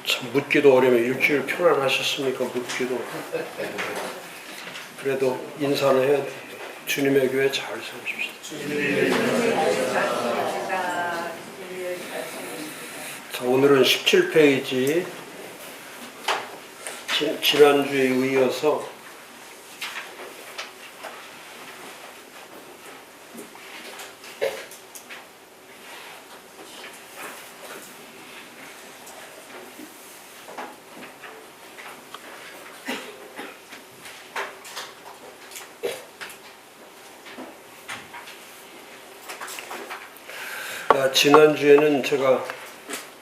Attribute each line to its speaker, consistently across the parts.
Speaker 1: 참 묻기도 어려면 일주일 편안하셨습니까? 묻기도. 그래도 인사는 해야 돼. 주님의 교회 잘 세우십시다. 자, 오늘은 17페이지 지난주에 이어서 지난주에는 제가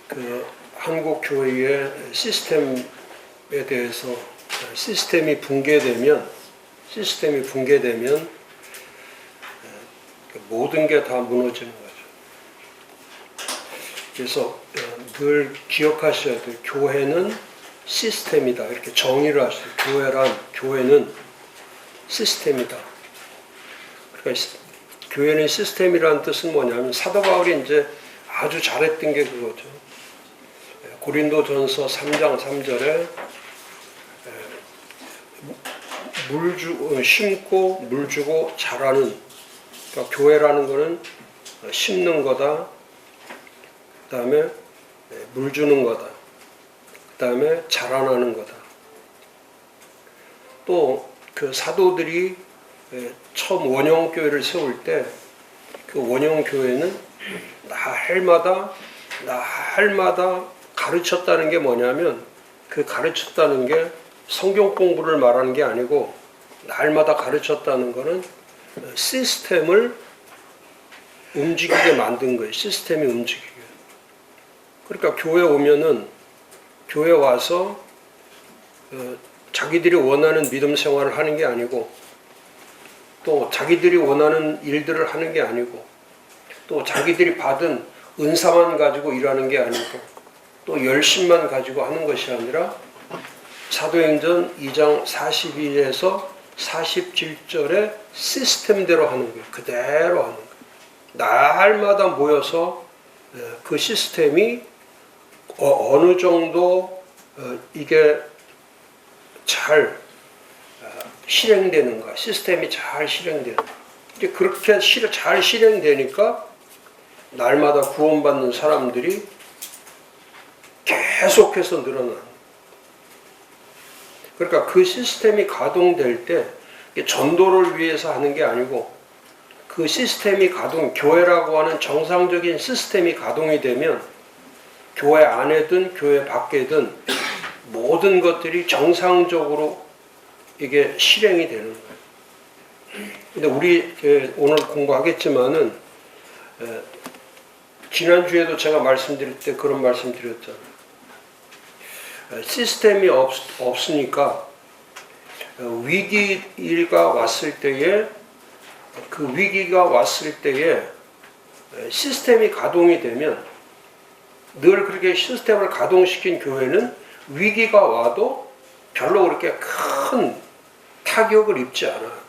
Speaker 1: 그 한국 교회의 시스템에 대해서 시스템이 붕괴되면 모든 게 다 무너지는 거죠. 그래서 늘 기억하셔야 돼요. 교회는 시스템이다. 이렇게 정의를 하셔요. 교회는 시스템이다. 그러니까 교회는 시스템이라는 뜻은 뭐냐면 사도 바울이 이제 아주 잘했던 게 그거죠. 고린도전서 3장 3절에 심고 물 주고 자라는, 그러니까 교회라는 거는 심는 거다. 그 다음에 물 주는 거다. 그 다음에 자라나는 거다. 또 그 사도들이 처음 원형교회를 세울 때 그 원형교회는 날마다 가르쳤다는 게 뭐냐면, 그 가르쳤다는 게 성경 공부를 말하는 게 아니고 날마다 가르쳤다는 거는 시스템을 움직이게 만든 거예요. 시스템이 움직이게. 그러니까 교회 와서 자기들이 원하는 믿음 생활을 하는 게 아니고, 또 자기들이 원하는 일들을 하는 게 아니고, 또 자기들이 받은 은사만 가지고 일하는 게 아니고, 또 열심만 가지고 하는 것이 아니라 사도행전 2장 42에서 47절의 시스템대로 하는 거예요. 그대로 하는 거예요. 날마다 모여서 그 시스템이 어느 정도 이게 잘 실행되는가, 시스템이 잘 실행되는가. 이제 그렇게 잘 실행되니까 날마다 구원받는 사람들이 계속해서 늘어나는. 그러니까 그 시스템이 가동될 때 전도를 위해서 하는 게 아니고, 그 시스템이 교회라고 하는 정상적인 시스템이 가동이 되면 교회 안에든 교회 밖에든 모든 것들이 정상적으로 이게 실행이 되는 거예요. 근데 우리 오늘 공부하겠지만은 지난주에도 제가 말씀드릴 때 그런 말씀 드렸잖아요. 시스템이 없으니까 위기가 왔을 때에, 그 위기가 왔을 때에 시스템이 가동이 되면, 늘 그렇게 시스템을 가동시킨 교회는 위기가 와도 별로 그렇게 큰 타격을 입지 않아요.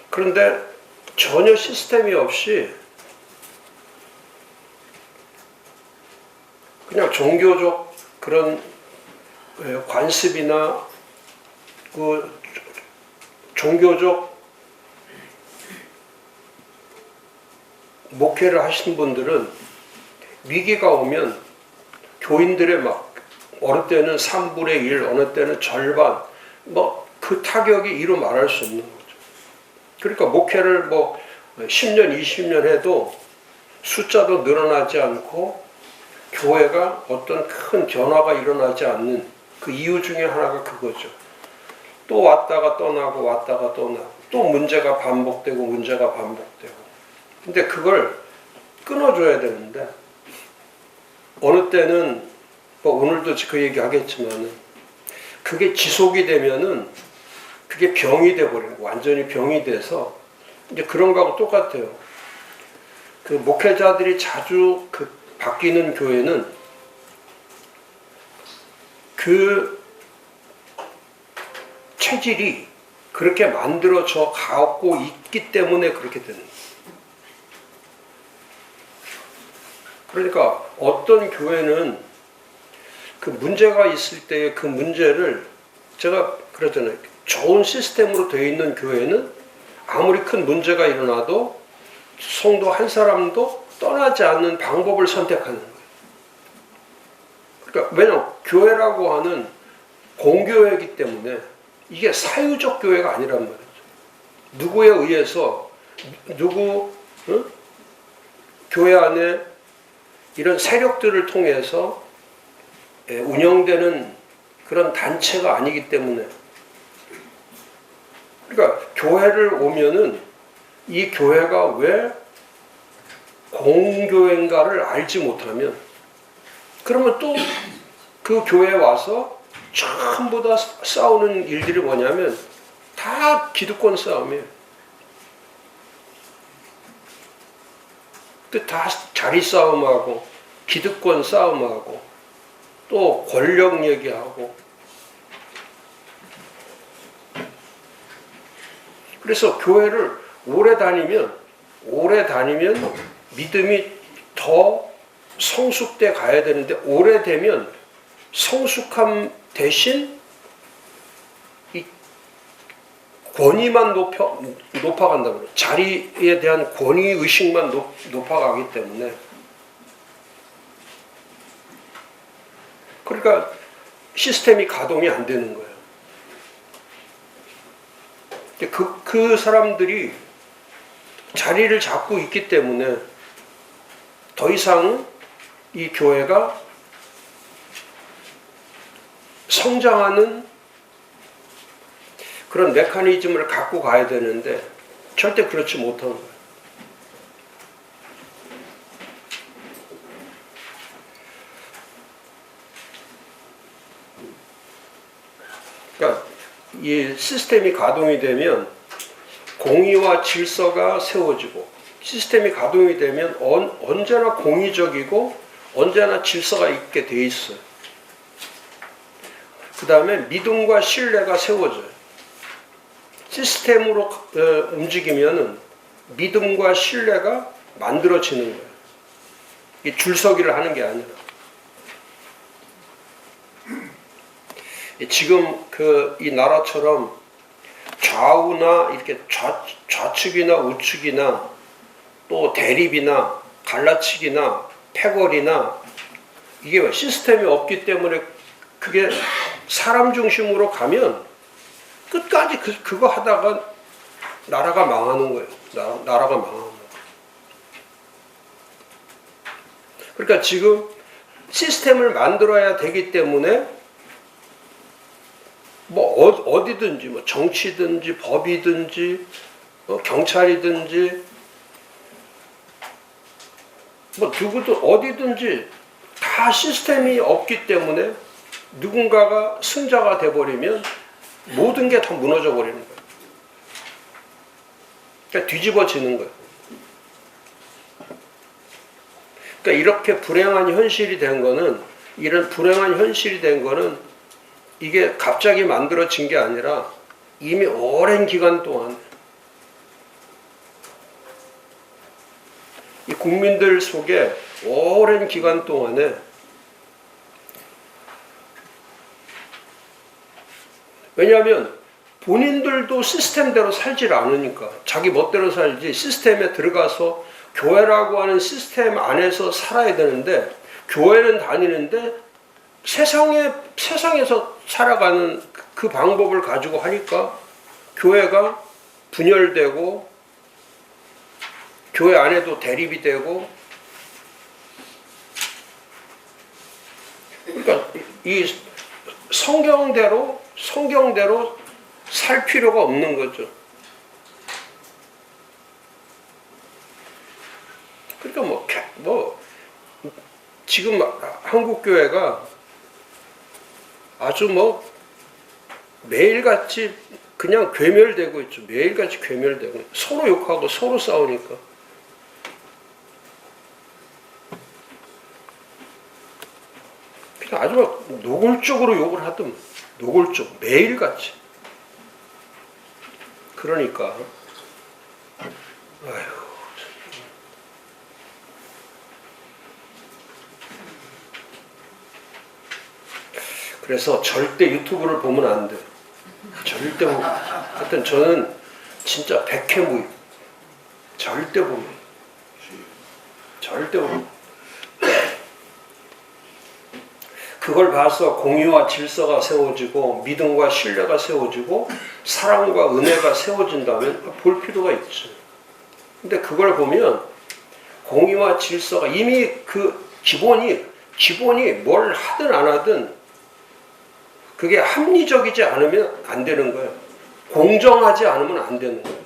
Speaker 1: 그런데 전혀 시스템이 없이 그냥 종교적 그런 관습이나 그 종교적 목회를 하신 분들은 위기가 오면 교인들의 어느 때는 3분의 1, 어느 때는 절반, 그 타격이 이루 말할 수 없는 거죠. 그러니까 목회를 10년, 20년 해도 숫자도 늘어나지 않고 교회가 어떤 큰 변화가 일어나지 않는 그 이유 중에 하나가 그거죠. 또 왔다가 떠나고 왔다가 떠나고, 또 문제가 반복되고 문제가 반복되고. 근데 그걸 끊어줘야 되는데, 어느 때는 오늘도 그 얘기 하겠지만은, 그게 지속이 되면은 그게 병이 돼버리고, 완전히 병이 돼서, 이제 그런 거하고 똑같아요. 그 목회자들이 자주 바뀌는 교회는 그 체질이 그렇게 만들어져 갖고 있기 때문에 그렇게 되는 거예요. 그러니까 어떤 교회는 그 문제가 있을 때 그 문제를 제가 그러잖아요. 좋은 시스템으로 되어 있는 교회는 아무리 큰 문제가 일어나도 성도 한 사람도 떠나지 않는 방법을 선택하는 거예요. 그러니까 왜냐하면 교회라고 하는 공교회이기 때문에 이게 사유적 교회가 아니란 말이죠. 누구에 의해서 교회 안에 이런 세력들을 통해서 운영되는 그런 단체가 아니기 때문에, 그러니까 교회를 오면은 이 교회가 왜 공교회인가를 알지 못하면, 그러면 또 그 교회에 와서 전부 다 싸우는 일들이 뭐냐면 다 기득권 싸움이에요. 다 자리 싸움하고 기득권 싸움하고 또 권력 얘기하고. 그래서 교회를 오래 다니면 믿음이 더 성숙돼 가야 되는데, 오래되면 성숙함 대신 이 권위만 높아간다고 해요. 자리에 대한 권위의식만 높아가기 때문에. 그러니까 시스템이 가동이 안 되는 거예요. 그 사람들이 자리를 잡고 있기 때문에 더 이상 이 교회가 성장하는 그런 메커니즘을 갖고 가야 되는데 절대 그렇지 못한 거예요. 그러니까 이 시스템이 가동이 되면 공의와 질서가 세워지고, 시스템이 가동이 되면 언제나 공의적이고 언제나 질서가 있게 돼 있어요. 그 다음에 믿음과 신뢰가 세워져요. 시스템으로 움직이면은 믿음과 신뢰가 만들어지는 거예요. 이 줄서기를 하는 게 아니라. 지금 이 나라처럼 좌우나 이렇게 좌측이나 우측이나 또 대립이나 갈라치기나 패거리나, 이게 시스템이 없기 때문에 그게 사람 중심으로 가면 끝까지 그거 하다가 나라가 망하는 거예요. 나라가 망하는 거예요. 그러니까 지금 시스템을 만들어야 되기 때문에 뭐 어디든지, 뭐 정치든지 법이든지 경찰이든지 뭐 누구도 어디든지 다 시스템이 없기 때문에 누군가가 승자가 돼버리면 모든 게 다 무너져 버리는 거예요. 그러니까 뒤집어지는 거예요. 그러니까 이렇게 불행한 현실이 된 거는, 이런 불행한 현실이 된 거는 이게 갑자기 만들어진 게 아니라 이미 오랜 기간 동안 이 국민들 속에 오랜 기간 동안에 왜냐하면 본인들도 시스템대로 살질 않으니까 자기 멋대로 살지, 시스템에 들어가서 교회라고 하는 시스템 안에서 살아야 되는데, 교회는 다니는데 세상에서 살아가는 그 방법을 가지고 하니까 교회가 분열되고 교회 안에도 대립이 되고, 그러니까 이 성경대로 살 필요가 없는 거죠. 그러니까 지금 한국 교회가 아주 매일같이 그냥 괴멸되고 있죠. 매일같이 괴멸되고 서로 욕하고 서로 싸우니까. 그냥 아주 노골적으로 욕을 하든 노골적 매일같이. 그러니까 아휴. 그래서 절대 유튜브를 보면 안 돼. 절대 보면. 하여튼 저는 진짜 백해무익. 절대 보면. 절대 보면. 그걸 봐서 공의와 질서가 세워지고 믿음과 신뢰가 세워지고 사랑과 은혜가 세워진다면 볼 필요가 있죠. 근데 그걸 보면 공의와 질서가 이미 그 기본이 뭘 하든 안 하든 그게 합리적이지 않으면 안 되는 거예요. 공정하지 않으면 안 되는 거예요.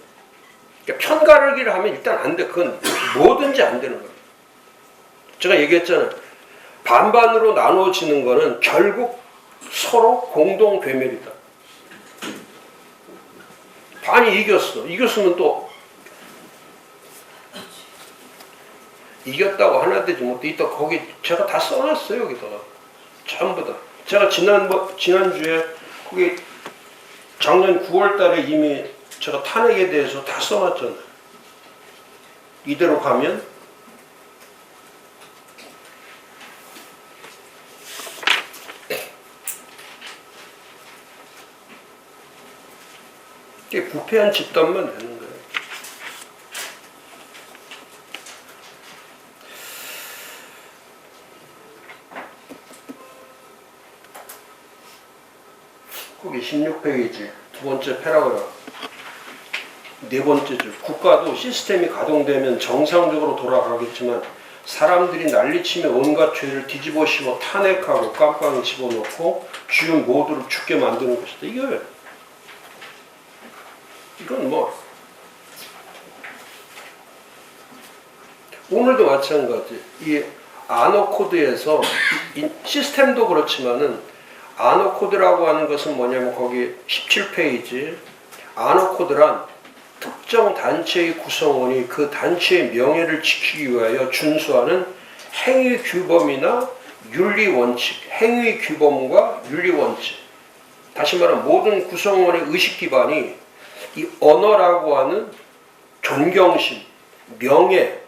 Speaker 1: 그러니까 편가르기를 하면 일단 안 돼. 그건 뭐든지 안 되는 거예요. 제가 얘기했잖아요. 반반으로 나누어지는 거는 결국 서로 공동 괴멸이다. 반이 이겼어. 이겼으면 또 이겼다고 하나 되지 못해. 이따 거기 제가 다 써놨어요. 여기다가 전부 다. 제가 지난주에 거기 작년 9월 달에 이미 제가 탄핵에 대해서 다 써놨잖아요. 이대로 가면 이게 부패한 집단만 되는 거예요. 거기 16페이지 두 번째 패러그래프 네 번째 줄 국가도 시스템이 가동되면 정상적으로 돌아가겠지만 사람들이 난리치며 온갖 죄를 뒤집어 씌워 탄핵하고 깜빵에 집어넣고 주인 모두를 죽게 만드는 것이다. 이건 뭐 오늘도 마찬가지. 이 아너 코드에서 시스템도 그렇지만은 아너 코드라고 하는 것은 뭐냐면 거기 17페이지 아너 코드란 특정 단체의 구성원이 그 단체의 명예를 지키기 위하여 준수하는 행위 규범이나 윤리 원칙, 행위 규범과 윤리 원칙. 다시 말하면 모든 구성원의 의식 기반이 이 언어라고 하는 존경심, 명예,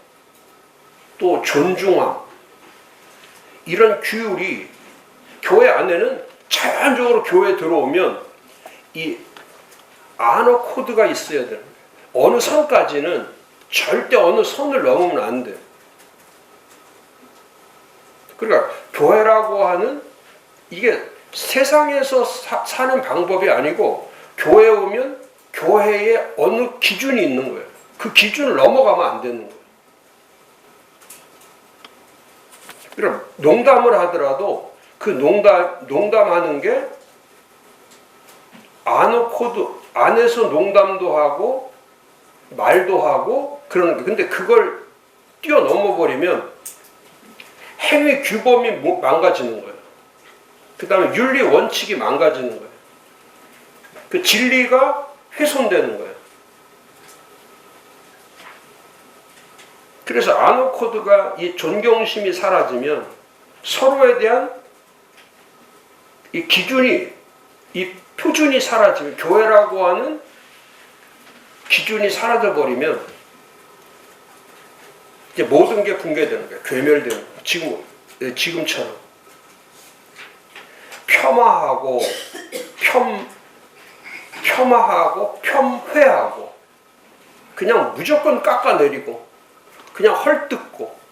Speaker 1: 또 존중함 이런 규율이 교회 안에는 자연적으로 교회에 들어오면 이 아너 코드가 있어야 되는 거예요. 어느 선까지는 절대 어느 선을 넘으면 안 돼요. 그러니까 교회라고 하는 이게 세상에서 사는 방법이 아니고 교회에 오면 교회에 어느 기준이 있는 거예요. 그 기준을 넘어가면 안 되는 거예요. 그럼 농담을 하더라도 그 농담하는 게 아너 코드 안에서 농담도 하고 말도 하고 그러는 게 근데 그걸 뛰어넘어 버리면 행위 규범이 망가지는 거예요. 그 다음에 윤리 원칙이 망가지는 거예요. 그 진리가 훼손되는 거예요. 그래서 아너 코드가 이 존경심이 사라지면 서로에 대한 이 기준이 이 표준이 사라지면 교회라고 하는 기준이 사라져 버리면 이제 모든 게 붕괴되는 거예요. 괴멸되는 거예요. 지금처럼 폄하하고 폄훼하고 그냥 무조건 깎아내리고 그냥 헐뜯고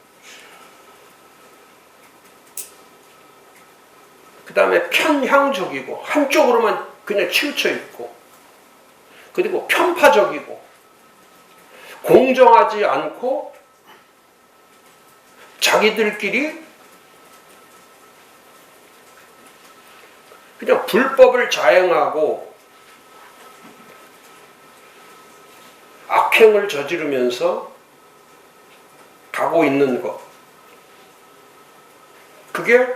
Speaker 1: 그 다음에 편향적이고 한쪽으로만 그냥 치우쳐 있고 그리고 편파적이고 공정하지 않고 자기들끼리 그냥 불법을 자행하고 악행을 저지르면서 가고 있는 것. 그게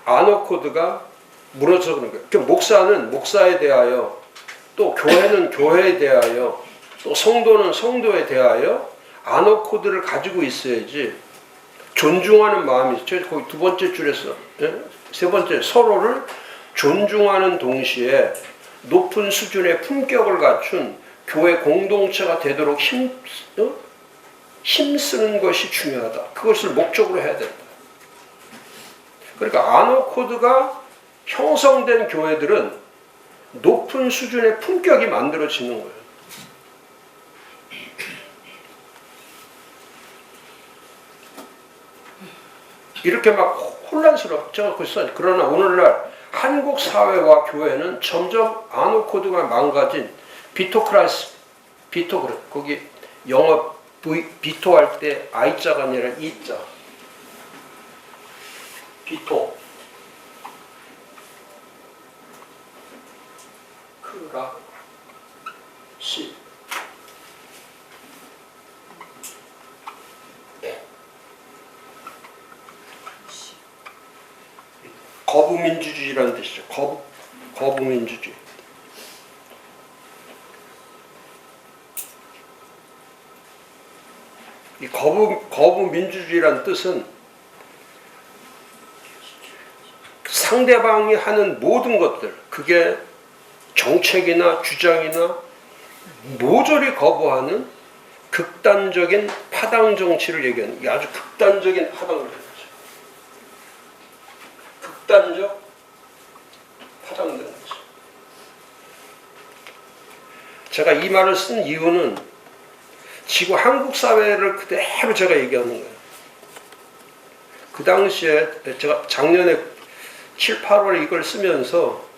Speaker 1: 아너 코드가 무너져 그런 거예요. 그러니까 목사는 목사에 대하여 또 교회는 교회에 대하여 또 성도는 성도에 대하여 아너 코드를 가지고 있어야지 존중하는 마음이 거기 두 번째 줄에서 세 번째 서로를 존중하는 동시에 높은 수준의 품격을 갖춘 교회 공동체가 되도록 힘쓰는 것이 중요하다. 그것을 목적으로 해야 된다. 그러니까 아너 코드가 형성된 교회들은 높은 수준의 품격이 만들어지는 거예요. 이렇게 막 혼란스럽죠. 그러나 오늘날 한국 사회와 교회는 점점 아노코드가 망가진 거기 영어 비토할 때 I자가 아니라 E자. 비토. 크라시. 거부민주주의라는 뜻이죠. 거부민주주의. 이 거부민주주의라는 뜻은 상대방이 하는 모든 것들, 그게 정책이나 주장이나 모조리 거부하는 극단적인 파당 정치를 얘기하는, 아주 극단적인 파당 정치. 극단적 파당 정치. 제가 이 말을 쓴 이유는 지금 한국 사회를 그대로 제가 얘기하는 거예요. 그 당시에 제가 작년에 7, 8월에 이걸 쓰면서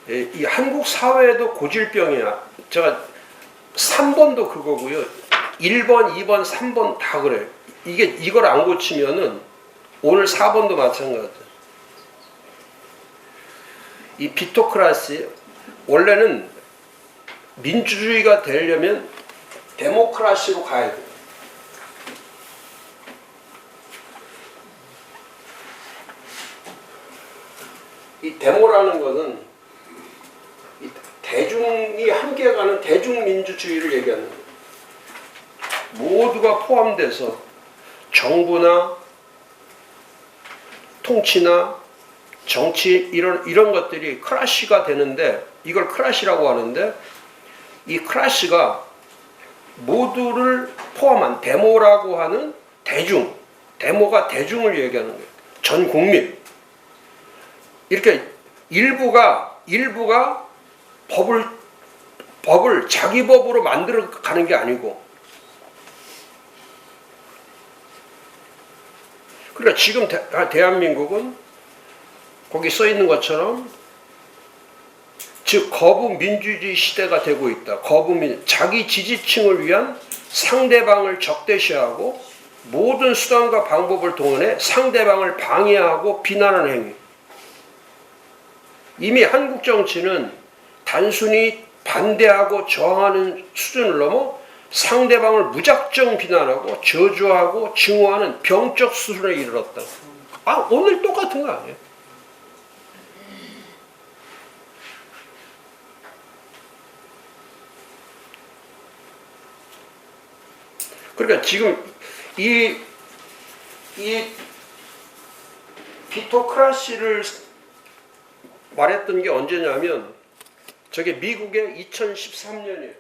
Speaker 1: 이 한국 사회도 고질병이야. 제가 3번도 그거고요. 1번, 2번, 3번 다 그래요. 이걸 안 고치면은 오늘 4번도 마찬가지예요. 이 비토크라시, 원래는 민주주의가 되려면 데모크라시로 가야 돼요. 이 데모라는 것은 이 대중이 함께 가는 대중민주주의를 얘기하는 거예요. 모두가 포함돼서 정부나 통치나 정치 이런 것들이 크라시가 되는데, 이걸 크라시라고 하는데, 이 크라시가 모두를 포함한 데모라고 하는 데모가 대중을 얘기하는 거예요. 전 국민. 이렇게 일부가 법을 자기 법으로 만들어 가는 게 아니고, 그러니까 지금 대한민국은 거기 써 있는 것처럼, 즉 거부민주주의 시대가 되고 있다. 자기 지지층을 위한 상대방을 적대시하고 모든 수단과 방법을 동원해 상대방을 방해하고 비난하는 행위. 이미 한국 정치는 단순히 반대하고 저항하는 수준을 넘어 상대방을 무작정 비난하고 저주하고 증오하는 병적 수준에 이르렀다. 오늘 똑같은 거 아니에요? 그러니까 지금 이 비토크라시를 말했던 게 언제냐면, 저게 미국의 2013년이에요.